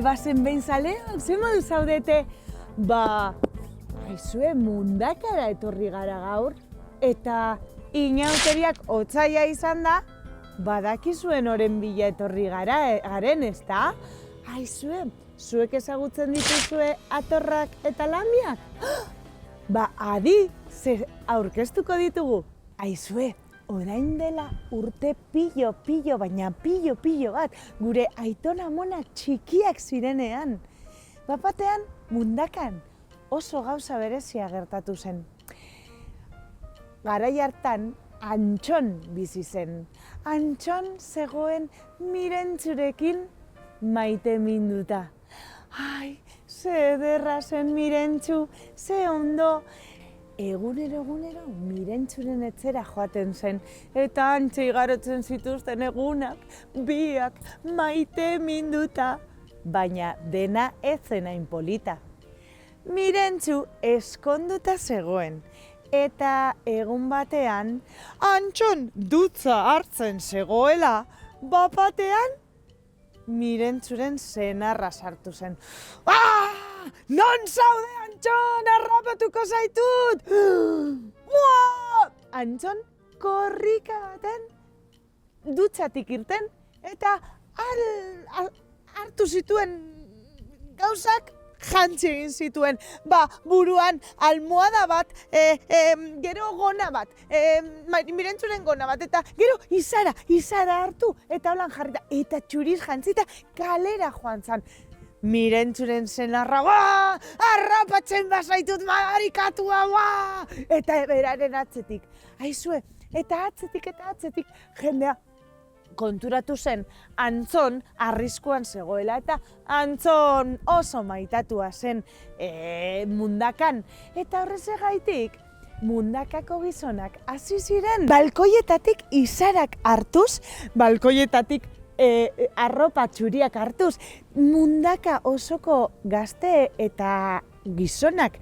bazen behin zaleok, ze modu zaudete? Aizue, mundakara etorri gara gaur, eta inauteriak otsaia izan da, badakizuen oren bila etorri garen, ezta? Aizue, zuek ezagutzen dituzue atorrak eta lamiak? Adi, ze aurkeztuko ditugu. Aizue, orain dela urte pilo, baina pilo bat, gure aitona-amonak txikiak zirenean. Bapatean, mundakan oso gauza berezia gertatu zen. Garai hartan, Antxon bizi zen. Antxon zegoen Mirentxurekin maite minduta. Ai, ze ederra zen Mirentxu, ze ondo. Egunero Mirentxuren etxera joaten zen, eta antxe igarotzen zituzten egunak, biak maite minduta, baina dena ez zen hain polita. Mirentxu eskonduta zegoen, eta egun batean, Antxon dutza hartzen zegoela, bapatean, Mirentxuren senarra sartu zen. Non zaude, Antxon, harrapatuko zaitut! Antxon korrika baten dutxatik irten eta hartu zituen gauzak jantzi egin zituen. Buruan almohada bat, gero gona bat, Mirentxuren gona bat, eta gero izara hartu, eta holan jarrita, eta txuriz jantzita kalera joan zan. Mirentxuren senarra, harrapatzen bazaitut marikatua, eta beraren atzetik. Aizue, eta atzetik jendea konturatu zen Antxon arriskuan zegoela, eta Antxon oso maitatua zen mundakan. Eta horrezegaitik, mundakako gizonak hasi ziren balkoietatik izarak hartuz, balkoietatik arropa txuriak hartuz, mundaka osoko gazte eta gizonak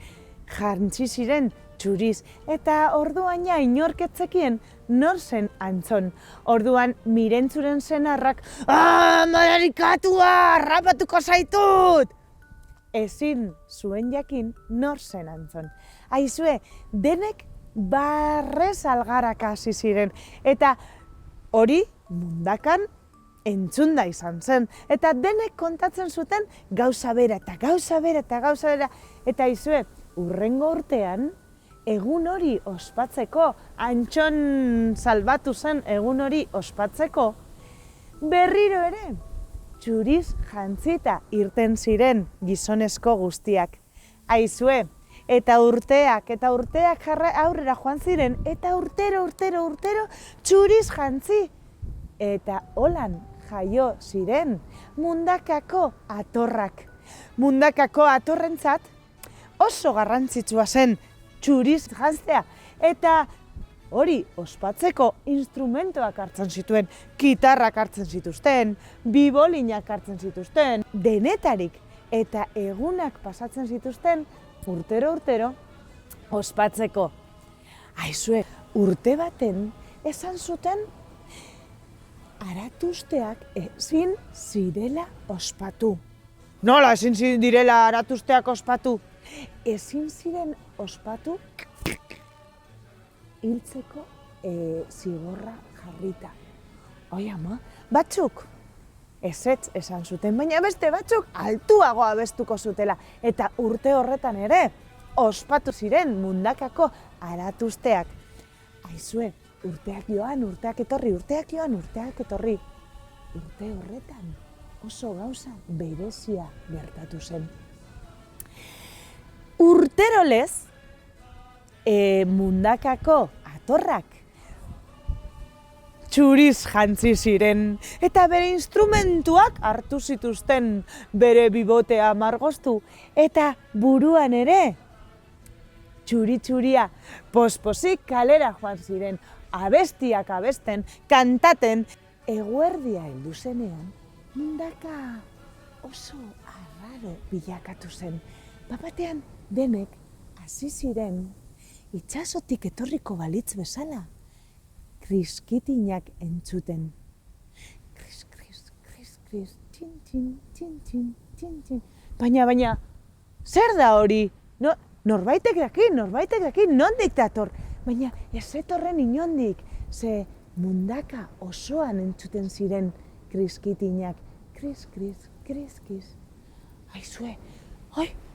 jantzi ziren txuriz. Eta orduan ja inorketzekien nor zen Antxon. Orduan Mirentxuren senarrak, marikatua, harrapatuko zaitut! Ezin zuen jakin nor zen Antxon. Aizue, denek barrez algaraka hasi ziren. Eta hori mundakan entzunda izan zen, eta denek kontatzen zuten gauza bera. Eta aizue, hurrengo urtean, egun hori ospatzeko, Antxon salbatu zen egun hori ospatzeko, berriro ere, txuriz jantzita irten ziren gizonezko guztiak. Aizue, eta urteak aurrera joan ziren, eta urtero txuriz jantzi. Eta holan jaio ziren mundakako atorrak. Mundakako atorrentzat oso garrantzitsua zen txuriz jantzea. Eta hori ospatzeko instrumentoak hartzen zituen, kitarrak hartzen zituzten, bibolinak hartzen zituzten, denetarik. Eta egunak pasatzen zituzten urtero ospatzeko. Aizue, urte baten esan zuten aratuzteak ezin zirela ospatu. Nola ezin direla aratuzteak ospatu? Ezin ziren ospatu hiltzeko zigorra jarrita. Oi ama, batzuk ezetz esan zuten, baina beste batzuk altuago abestuko zutela. Eta urte horretan ere ospatu ziren mundakako aratuzteak. Aizue, urteak joan, urteak etorri. Urte horretan oso gauza berezia gertatu zen. Urterolez, mundakako atorrak txuriz jantzi ziren, eta bere instrumentuak hartu zituzten, bere bibotea margoztu, eta buruan ere, txuria, pospozik kalera joan ziren, abestiak abesten, kantaten. Eguerdia heldu zenean, mundaka oso arraro bilakatu zen. Bapatean denek hasi ziren itsasotik etorriko balitz bezala, kriskitinak entzuten. Kris, txin. Baina, zer da hori? Norbaitek daki, nondik dator? Baina ez zetorren inondik, ze mundaka osoan entzuten ziren kriskitinak. Kris, kris. Aizue,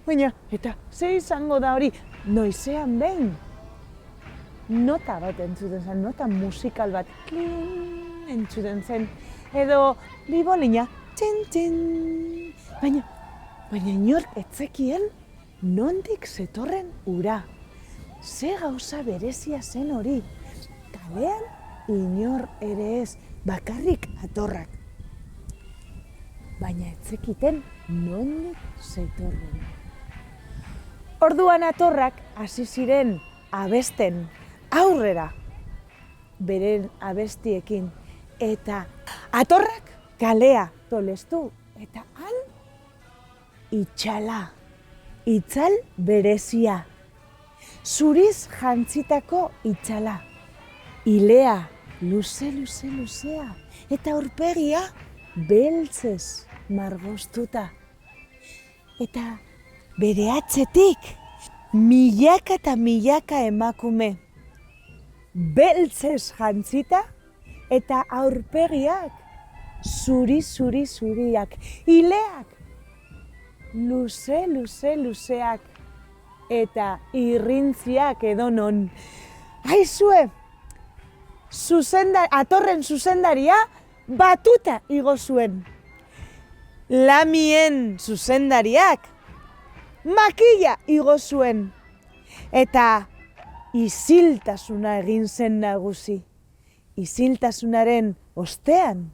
baina, eta ze izango da hori? Noizean behin, nota bat entzuten zen, nota musikal bat, klin, entzuten zen, edo bibolina, txin. Baina inork etzekien nondik zetorren ura. Ze gauza berezia zen hori. Kalean inor ere ez, bakarrik atorrak. Baina etzekiten nondik zetorren. Orduan atorrak hasi ziren abesten aurrera beren abestiekin. Eta atorrak kalea tolestu eta han itxala, itzal berezia, zuriz jantzitako itxala, ilea luzea eta aurpegia beltzez margoztuta. Eta bere atzetik milaka eta milaka emakume beltzez jantzita eta aurpegiak zuriak, ileak luzeak eta irrintziak edonon. Aizue, atorren zuzendaria batuta igo zuen. Lamien zuzendariak makila igo zuen. Eta isiltasuna egin zen nagusi. Isiltasunaren ostean,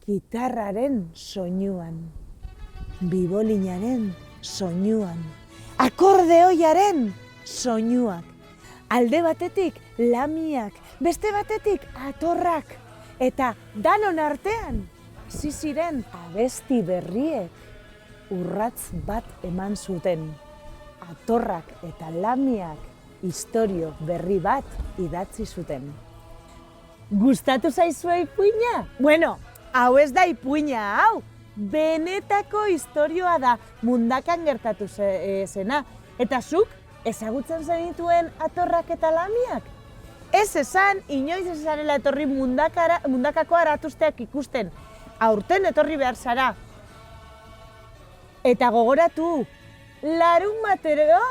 gitarraren soinuan, bibolinaren soinuan, akordeoiaren soinuak. Alde batetik lamiak, beste batetik atorrak. Eta danon artean, hasi ziren abesti berriek urratz bat eman zuten. Atorrak eta lamiak istorio berri bat idatzi zuten. Gustatu zaizue ipuina? Bueno, hau ez da ipuina, hau! Benetako istorioa da mundakan gertatu zena. Eta zuk, ezagutzen zenituen atorrak eta lamiak? Ez esan, inoiz ez zarela etorri mundakako aratuzteak ikusten. Aurten etorri behar zara. Eta gogoratu, larunbatero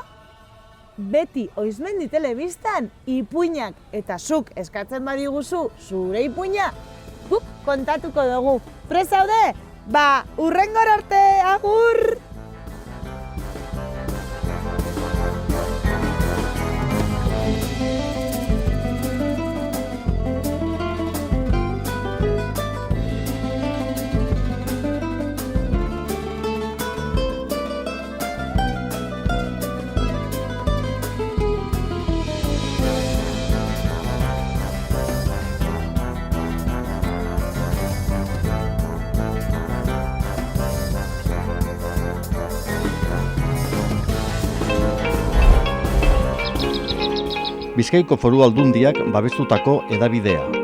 beti Oizmendi Telebistan ipuinak eta zuk eskatzen badiguzu zure ipuina, guk kontatuko dugu. Prest zaude? Hurrengor arte, agur! Bizkaiko Foru Aldundiak babestutako hedabidea.